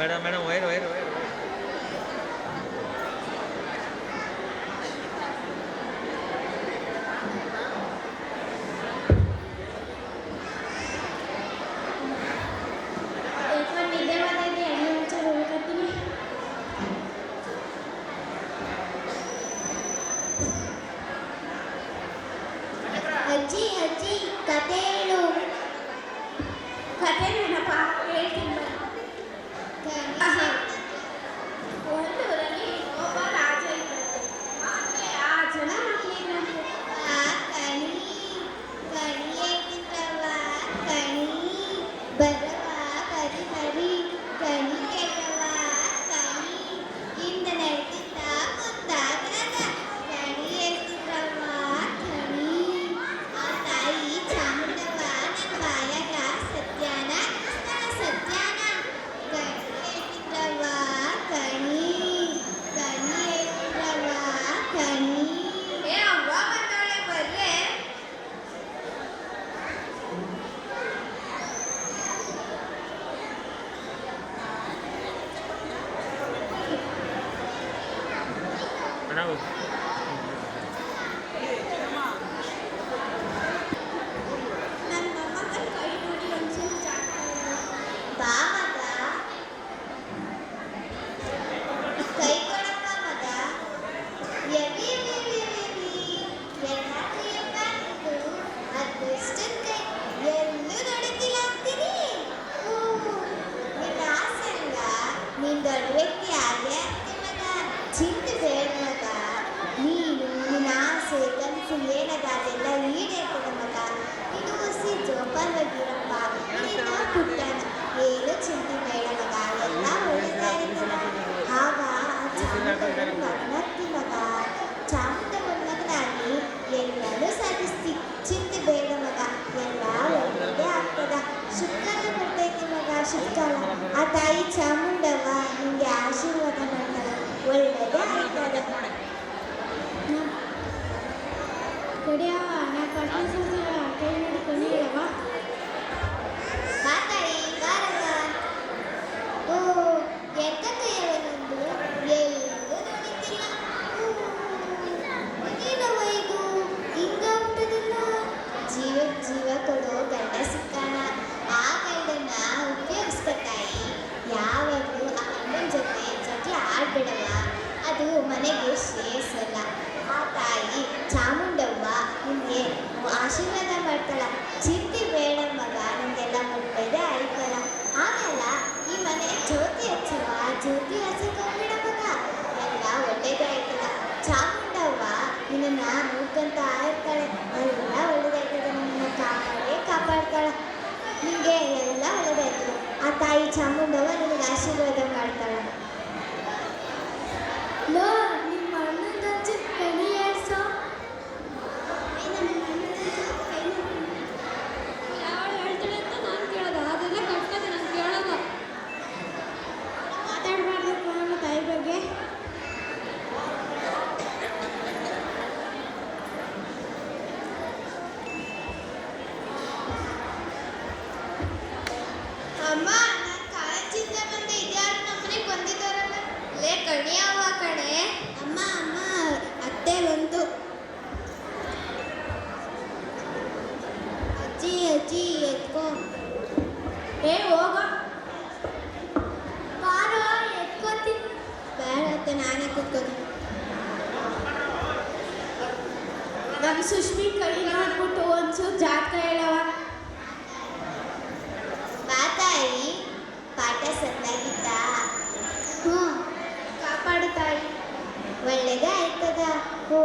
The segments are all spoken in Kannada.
Madam madam wire wire wire ಅಜ್ಜಿ ಅಜ್ಜಿ ಕತೆ ಹೇಳು. ಕತೆ ನೆನಪ ಹೇಳ್ತೀನಿ ಒಂದು ಊರಲ್ಲಿ ಒಬ್ಬ ರಾಜ ಇದ್ದಂತೆ. ಆದ್ರೆ ಆ ಜನ ಮಕ್ಕಳಿದ್ರಂತೆ. ಆ ಕಣಿ ಕಣಿ ಹೇಳ್ತಿದ್ರವ ಕಣಿ ಬರವ ಕರಿ ಕರಿ ಕಣಿ ಕೇಳವ ಕಣಿ ಇಂದ ನಡ್ತಿದ್ದ ಮುಂದಾಗ್ರದ ಕಣಿ ಹೇಳ್ತಿದ್ರವ ಕಣಿ. ಆ ತಾಯಿ ಚಾಮುಂಡವ ನನ್ನ ಬಾಯಾಗ ಸತ್ಯಾನ ಸತ್ಯಾನ ಕಣಿ ಹೇಳ್ತಿದ್ರವ ಕಣಿ ಕಣಿ ಹೇಳ್ತಿದ್ರವ ಕಣಿ. ಏ ಅವ್ವ ಬಂದವಳೆ ಬರ್ರೆ. ಮೇಡಮ್ ನನ್ನ ಮೊಮ್ಮಗನ ಕೈ ನೋಡಿ ಒಂಚೂರು ಬಾ ಮಗ ಕೈ ಕೊಡಪ್ಪ ಮಗ. ಎವಿ ಎವಿ ಎವಿ ಎಲ್ಲ ಕೈಯಪ್ಪ ನಿಂದು ಅದೆಷ್ಟೊಂದು ಕೈ ಎಲ್ಲೂ ನೋಡುತ್ತಿಲ್ಲ ಅಂತೀರಿ. ನಿನ್ನ ಆಸೆ ಅಲ್ಲ ನೀನು ದೊಡ್ಡ ವ್ಯಕ್ತಿ ಆಗೇ ಆಗ್ತಿ ಮಗ. ಚಿಂತೆ ಬೇಡ ಮಗ. ನೀನು ನಿನ್ನ ಆಸೆ ಕನಸು ಏನದ ಅದೆಲ್ಲ ಈಡೇರ್ತದೆ ಮಗ. ನೀನು ಹೊಸಿ ಜೋಪಾನವಾಗಿರಪ್ಪ. ನಿನ್ನ ಪುಟ್ಟನ ಏನು ಚಿಂತೆ ಬೇಡ ಮಗ. ಎಲ್ಲ ಒಳ್ಳೆದಾಗಿರ್ತದ. ಆಗ ಚಾಮುಂಡನ ಮಗನಾಗ್ತಿ ಮಗ. ಚಾಮುಂಡನ ಮಗನಾಗಿ ಎಲ್ಲನೂ ಸಾಧಿಸ್ತಿ. ಚಿಂತೆ ಬೇಡ ಮಗ. ಎಲ್ಲ ಒಳ್ಳೆದೇ ಆಗ್ತದ. ಶುಭಕಾಲ ಬರ್ತೈತಿ ಮಗ. ಶುಭಕಾಲ. ಆ ತಾಯಿ ಚಾಮುಂಡವ ನಿಂಗೆ ಆಶೀರ್ವಾದ ಮಾಡ್ತಾಳೆ. ಒಳ್ಳೆದೇ ಆಗ್ತದ. ಕಡಿಯವ ನಾ ಕಟ್ಟಿ ಕೈ ನೋಡಿ ಕಣಿಯವ ಬಾ ತಾಯಿ ಬಾರವ. ಓ ಎತ್ತ ಕೈಯವನೊಂದು ಎಲ್ಲೂ ನೋಡಿದ್ದಿಲ್ಲ. ಏನವ ಇದು ಹಿಂಗ ಉಂಟದಿಲ್ಲ. ಜೀವಕ್ಕೆ ಜೀವ ಕೊಡೋ ಗಂಡ ಸಿಕ್ಕಾನ. ಆ ಗಂಡನ ಉಪಯೋಗಿಸ್ಕ ತಾಯಿ. ಯಾವಾಗಲೂ ಆ ಗಂಡನ ಜೊತೆ ಆಡ್ಬಿಡವ. ಅದು ಮನೆಗೆ ಶ್ರೇಯಸ್ಸಲ್ಲ. ಆ ತಾಯಿ ಚಾಮುಂಡವ್ವ ನಿಮಗೆ ಆಶೀರ್ವಾದ ಮಾಡ್ತಾಳ. ಚಿಂತೆ ಬೇಡ ಮಗ. ನಿಮಗೆಲ್ಲ ಒಳ್ಳೆಯದೇ ಆಯ್ತಲ್ಲ. ಆಮೇಲೆ ಈ ಮನೆ ಜ್ಯೋತಿ ಹಚ್ಚುವ. ಜ್ಯೋತಿ ಹಚ್ಚಕೊಂಡ್ಬಿಡ ಮಗ. ಎಲ್ಲ ಒಳ್ಳೇದೇ ಆಯ್ತಲ್ಲ. ಚಾಮುಂಡವ್ವ ನಿನ್ನನ್ನು ನೋಡ್ಕೊಂತ ಇರ್ತಾಳೆ. ಎಲ್ಲ ಒಳ್ಳೇದಾಯ್ತದೆ. ನಿನ್ನ ಕಾಪಾಡ್ತಾಳ. ನಿಮಗೆ ಎಲ್ಲ ಒಳ್ಳೇದಾಯ್ತದೆ. ಆ ತಾಯಿ ಚಾಮುಂಡವ್ವ ನಿನಗೆ ಆಶೀರ್ವಾದ ಮಾಡ್ತಾಳ. ಲೋ ನಿಮ್ಮ ಅಣ್ಣನ ಕಣಿ ಏರ್ಸೋ. ಯಾವಳು ಹೇಳ್ತಾಳೆ ಅಂತ ನಾನು ಕೇಳೋದ. ಅದೆಲ್ಲ ಕಟ್ಟೋದು ನಾನು ಕೇಳೋದು. ಮಾತಾಡಬಾರ್ದು ನಮ್ಮ ತಾಯಿ ಬಗ್ಗೆ. ಅಮ್ಮ ನಾನು ಕಾಲೇಜಿಂದ ಬಂದೆ. ಇದ್ಯಾರು ನಮ್ಮನೆಗೆ ಬಂದಿದ್ದಾರಲ್ಲ. ಲೇ ಕಣಿ ಅವ್ವ ಕಣೆ. ಅಮ್ಮ ಅಮ್ಮ ಅತ್ತೆ ಬಂತು. ಅಜ್ಜಿ ಅಜ್ಜಿ ಎತ್ಕೋ. ಏ ಹೋಗ ಬಾರೋ ಎತ್ಕೋತೀನಿ. ಬೇಡ ಅತ್ತೆ ನಾನೇ ಕೂತ್ಕೋತೀನಿ. ನಮ್ಮ ಸುಷ್ಮಿ ಕೈ ನೋಡ್ಬಿಟ್ಟು ಒಂಚೂರು ಜಾತಕ ಹೇಳವ. ಬಾ ತಾಯಿ ಪಾಠ ಸತ್ತಾಗಿತ್ತ. ಹ್ಞೂ ಕಾಪಾಡು ತಾಯಿ. ಒಳ್ಳೆಯದೇ ಆಯ್ತದ. ಓ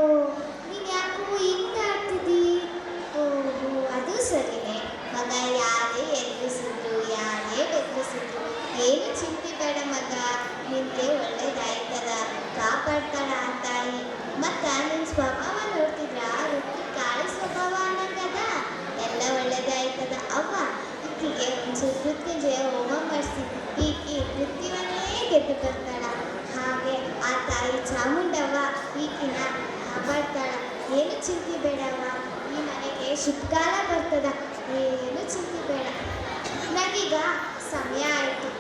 ನೀನು ಯಾಕೋ ಹಿಂಗೆ ಆಗ್ತಿದ್ದಿ. ಓಹೋ ಅದು ಸರಿನೇ ಮಗ. ಯಾರೇ ಎದುರಿಸಿದ್ರು ಯಾರೇ ಬೆದರಿಸಿದ್ರು ಏನು ಚಿಂತೆ ಬೇಡ ಮಗ. ನಿನಗೆ ಒಳ್ಳೇದಾಯ್ತದ. ಕಾಪಾಡ್ತಾಳ ಆ ತಾಯಿ. ಮತ್ತು ನಿನ್ನ ಸ್ವಭಾವ ನೋಡ್ತಿದ್ರ ವೃತ್ತಿ ಕಾಳಿ ಸ್ವಭಾವ ಅನ್ನಂಗದ. ಎಲ್ಲ ಒಳ್ಳೇದೇ ಆಯ್ತದ. ಅವ್ವ ಈಕಿಗೆ ಒಂಚೂರು ಮೃತ್ಯುಂಜಯ ಹೋಮ ಮಾಡಿಸಿ ಈಕೆ ಮೃತ್ಯುವನ್ನೇ ಗೆದ್ದು ಬರ್ತಾಳ. ಹಾಗೆ ಆ ತಾಯಿ ಚಾಮುಂಡವ್ವ ಈಕಿನ ಕಾಪಾಡ್ತಾಳ. ಏನು ಚಿಂತೆ ಬೇಡವ್ವ. ಈ ಮನೆಗೆ ಶುಭಕಾಲ ಬರ್ತದ. ಏನು ಚಿಂತೆ ಬೇಡ. ನನಗೀಗ ಸಮಯ ಆಯಿತು.